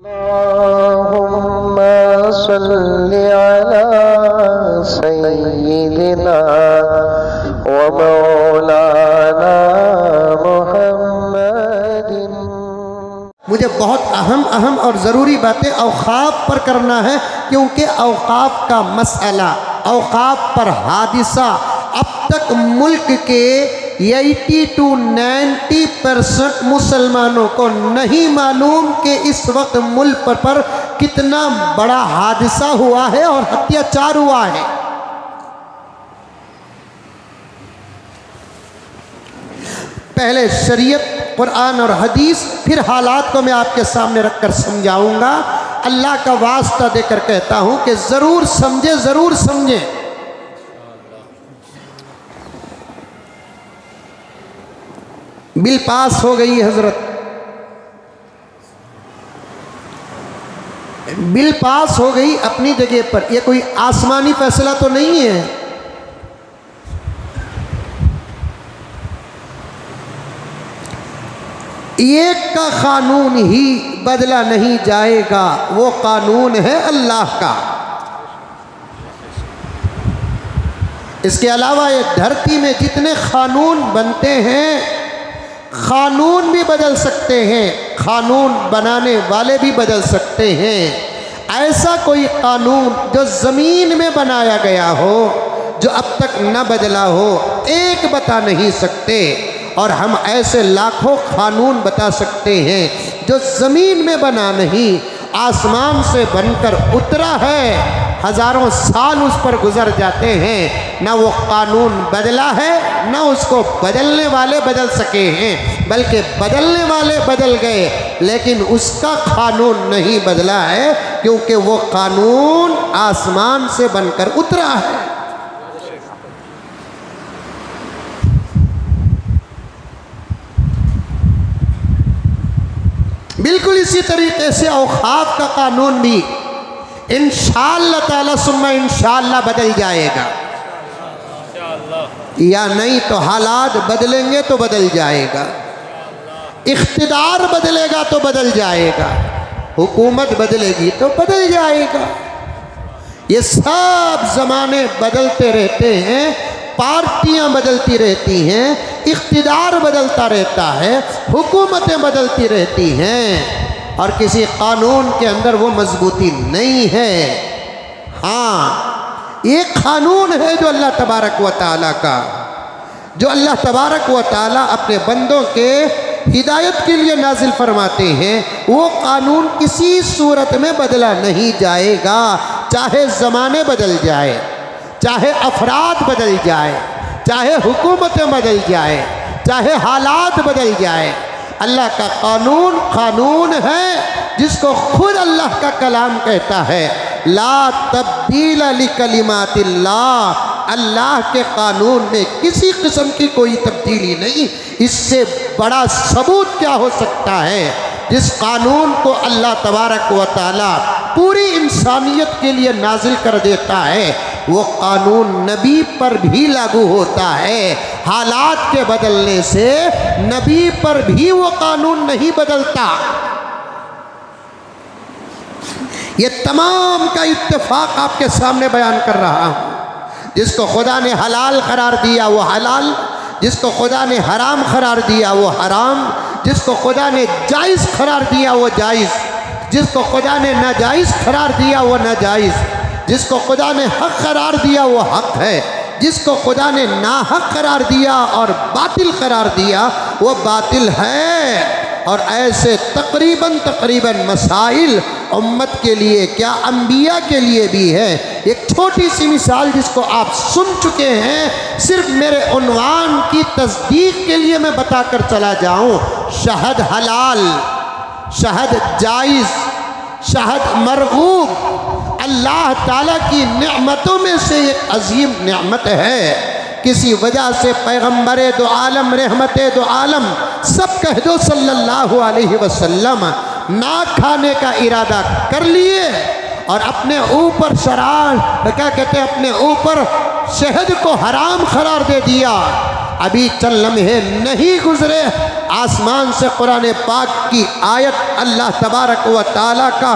अल्लाहुम्मा सल्लि अला सय्यिदिना व मौलाना मुहम्मदिन। मुझे बहुत अहम और ज़रूरी बातें औक़ाफ़ पर करना है, क्योंकि औक़ाफ़ का मसला, औक़ाफ़ पर हादिसा अब तक मुल्क के 80 to 90% मुसलमानों को नहीं मालूम कि इस वक्त मुल्क पर कितना बड़ा हादिसा हुआ है और अत्याचार हुआ है। पहले शरीयत, कुरान और हदीस, फिर हालात को मैं आपके सामने रखकर समझाऊंगा। अल्लाह का वास्ता देकर कहता हूं कि ज़रूर समझे, ज़रूर समझे। बिल पास हो गई हजरत, बिल पास हो गई अपनी जगह पर। यह कोई आसमानी फैसला तो नहीं है। एक का कानून ही बदला नहीं जाएगा, वो कानून है अल्लाह का। इसके अलावा ये धरती में जितने कानून बनते हैं, कानून भी बदल सकते हैं, कानून बनाने वाले भी बदल सकते हैं। ऐसा कोई कानून जो ज़मीन में बनाया गया हो, जो अब तक न बदला हो, एक बता नहीं सकते। और हम ऐसे लाखों कानून बता सकते हैं जो ज़मीन में बना नहीं, आसमान से बनकर उतरा है, हज़ारों साल उस पर गुज़र जाते हैं, ना वो कानून बदला है, ना उसको बदलने वाले बदल सके हैं, बल्कि बदलने वाले बदल गए, लेकिन उसका कानून नहीं बदला है, क्योंकि वो कानून आसमान से बनकर उतरा है। बिल्कुल इसी तरीके से औक़ाफ़ का कानून भी इंशाअल्लाह ताला सुम्मा इंशाअल्लाह बदल जाएगा, या नहीं तो हालात बदलेंगे तो बदल जाएगा, इख्तिदार बदलेगा तो बदल जाएगा, हुकूमत बदलेगी तो बदल जाएगा। ये सब ज़माने बदलते रहते हैं, पार्टियां बदलती रहती हैं, इख्तिदार बदलता रहता है, हुकूमतें बदलती रहती हैं, और किसी कानून के अंदर वो मजबूती नहीं है। हाँ, एक कानून है जो अल्लाह तबारक व तआला का, जो अल्लाह तबारक व तआला अपने बंदों के हिदायत के लिए नाजिल फरमाते हैं, वो कानून किसी सूरत में बदला नहीं जाएगा, चाहे ज़माने बदल जाए, चाहे अफराद बदल जाए, चाहे हुकूमतें बदल जाए, चाहे हालात बदल जाए। अल्लाह का कानून कानून है, जिसको खुद अल्लाह का कलाम कहता है, ला तब्दील लिकलिमातिल्लाह। अल्लाह के कानून में किसी किस्म की कोई तब्दीली नहीं। इससे बड़ा सबूत क्या हो सकता है? जिस कानून को अल्लाह तबारक व तआला पूरी इंसानियत के लिए नाजिल कर देता है, वो कानून नबी पर भी लागू होता है। हालात के बदलने से नबी पर भी वो कानून नहीं बदलता। ये तमाम का इत्तेफाक आपके सामने बयान कर रहा हूँ। जिसको खुदा ने हलाल करार दिया वो हलाल, जिसको खुदा ने हराम करार दिया वो हराम, जिसको खुदा ने जायज़ करार दिया वो जायज़, जिसको खुदा ने नाजायज़ करार दिया वो नाजायज़, जिसको खुदा ने हक करार दिया वो हक है, जिसको खुदा ने नाहक करार दिया और बातिल करार दिया वो बातिल है। और ऐसे तकरीबन मसाइल उम्मत के लिए, क्या अंबिया के लिए भी है। एक छोटी सी मिसाल जिसको आप सुन चुके हैं, सिर्फ मेरे उन्वान की तस्दीक के लिए मैं बताकर चला जाऊं। शहद हलाल, शहद जायज़, शहद मरगूब, अल्लाह ताला की नेमतों में से एक अजीम नेमत है। किसी वजह से पैगम्बरे दो आलम, रहमते दो आलम, सब कह दो सल्लल्लाहु अलैहि वसल्लम, ना खाने का इरादा कर लिए और अपने ऊपर शराब, क्या कहते हैं, अपने ऊपर शहद को हराम करार दे दिया। अभी चंद लम्हे नहीं गुजरे, आसमान से कुरान पाक की आयत अल्लाह तबारक व तआला का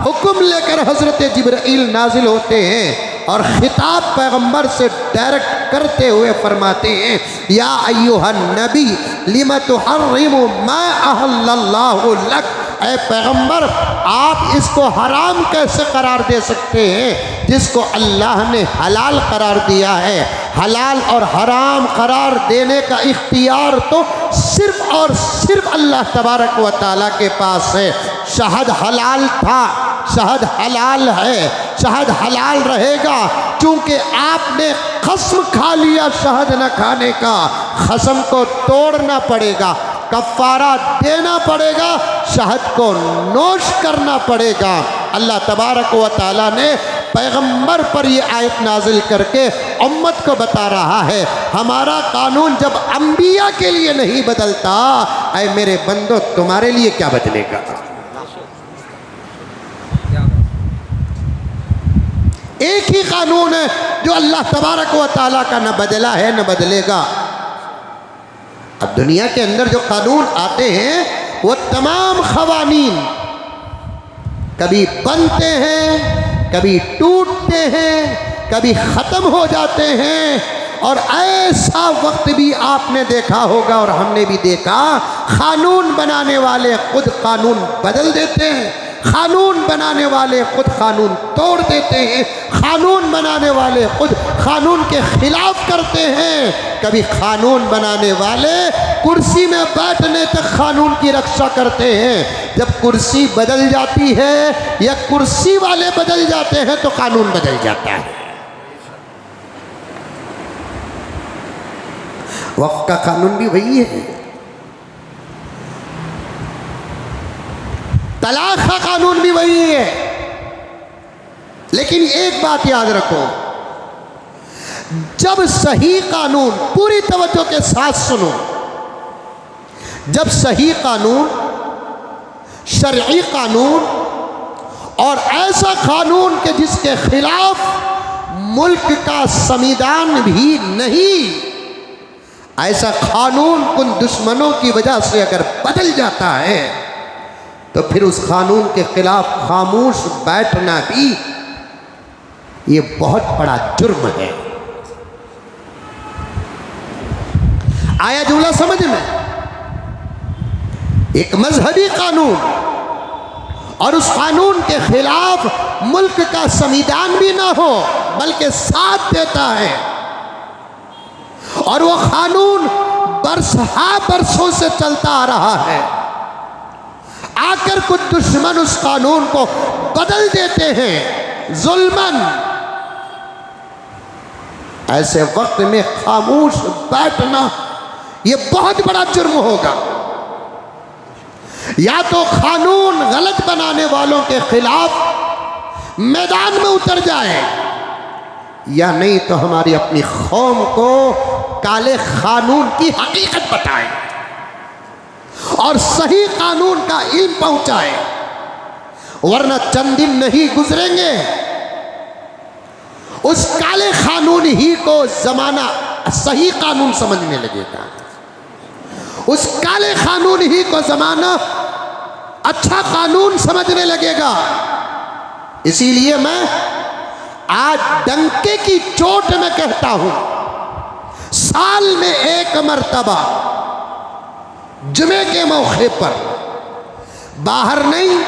हुक्म लेकर हज़रत जिब्राइल नाजिल होते हैं और खिताब पैगंबर से डायरेक्ट करते हुए फरमाते हैं, या अय्युहन नबी लिमा तुहर्रिमु मा अहल्लल्लाहु लक। ऐ पैगंबर, आप इसको हराम कैसे करार दे सकते हैं जिसको अल्लाह ने हलाल करार दिया है। हलाल और हराम करार देने का इख्तियार तो सिर्फ और सिर्फ अल्लाह तबारक व तआला के पास है। शहद हलाल था, शहद हलाल है, शहद हलाल रहेगा। चूंकि आपने कसम खा लिया शहद न खाने का, कसम को तोड़ना पड़ेगा, कफ़ारा देना पड़ेगा, शहद को नोश करना पड़ेगा। अल्लाह तबारक व तआला ने पैगंबर पर ये आयत नाजिल करके उम्मत को बता रहा है, हमारा कानून जब अंबिया के लिए नहीं बदलता, ऐ मेरे बंदो तुम्हारे लिए क्या बदलेगा। एक ही कानून है जो अल्लाह तबारक व तआला का न बदला है न बदलेगा। अब दुनिया के अंदर जो कानून आते हैं वो तमाम ख़वानीन कभी बनते हैं, कभी टूटते हैं, कभी ख़त्म हो जाते हैं। और ऐसा वक्त भी आपने देखा होगा और हमने भी देखा, कानून बनाने वाले खुद कानून बदल देते हैं, कानून बनाने वाले खुद कानून तोड़ देते हैं, कानून बनाने वाले खुद कानून के खिलाफ करते हैं। कभी कानून बनाने वाले कुर्सी में बैठने तक कानून की रक्षा करते हैं। जब कुर्सी बदल जाती है या कुर्सी वाले बदल जाते हैं तो कानून बदल जाता है। वक्त का कानून भी वही है, तलाक का कानून भी वही है। लेकिन एक बात याद रखो, जब सही कानून, पूरी तवज्जो के साथ सुनो, जब सही कानून, शरई कानून और ऐसा कानून के जिसके खिलाफ मुल्क का संविधान भी नहीं, ऐसा कानून उन दुश्मनों की वजह से अगर बदल जाता है तो फिर उस कानून के खिलाफ खामोश बैठना भी ये बहुत बड़ा जुर्म है। आया जुमला समझ में? एक मजहबी कानून और उस कानून के खिलाफ मुल्क का संविधान भी ना हो बल्कि साथ देता है, और वो कानून बरसों से चलता आ रहा है। आकर कुछ दुश्मन उस कानून को बदल देते हैं जुल्मन। ऐसे वक्त में खामोश बैठना ये बहुत बड़ा जुर्म होगा। या तो कानून गलत बनाने वालों के खिलाफ मैदान में उतर जाए, या नहीं तो हमारी अपनी कौम को काले कानून की हकीकत बताए और सही कानून का इल्म पहुंचाए। वरना चंद दिन नहीं गुजरेंगे, उस काले कानून ही को जमाना सही कानून समझने लगेगा, उस काले कानून ही को जमाना अच्छा कानून समझने लगेगा। इसीलिए मैं आज डंके की चोट में कहता हूं, साल में एक मर्तबा जुमे के मौके पर, बाहर नहीं,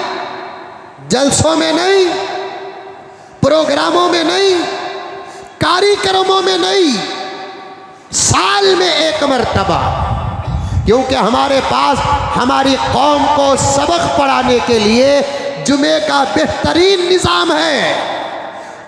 जलसों में नहीं, प्रोग्रामों में नहीं, कार्यक्रमों में नहीं, साल में एक मर्तबा, क्योंकि हमारे पास हमारी कौम को सबक पढ़ाने के लिए जुमे का बेहतरीन निज़ाम है।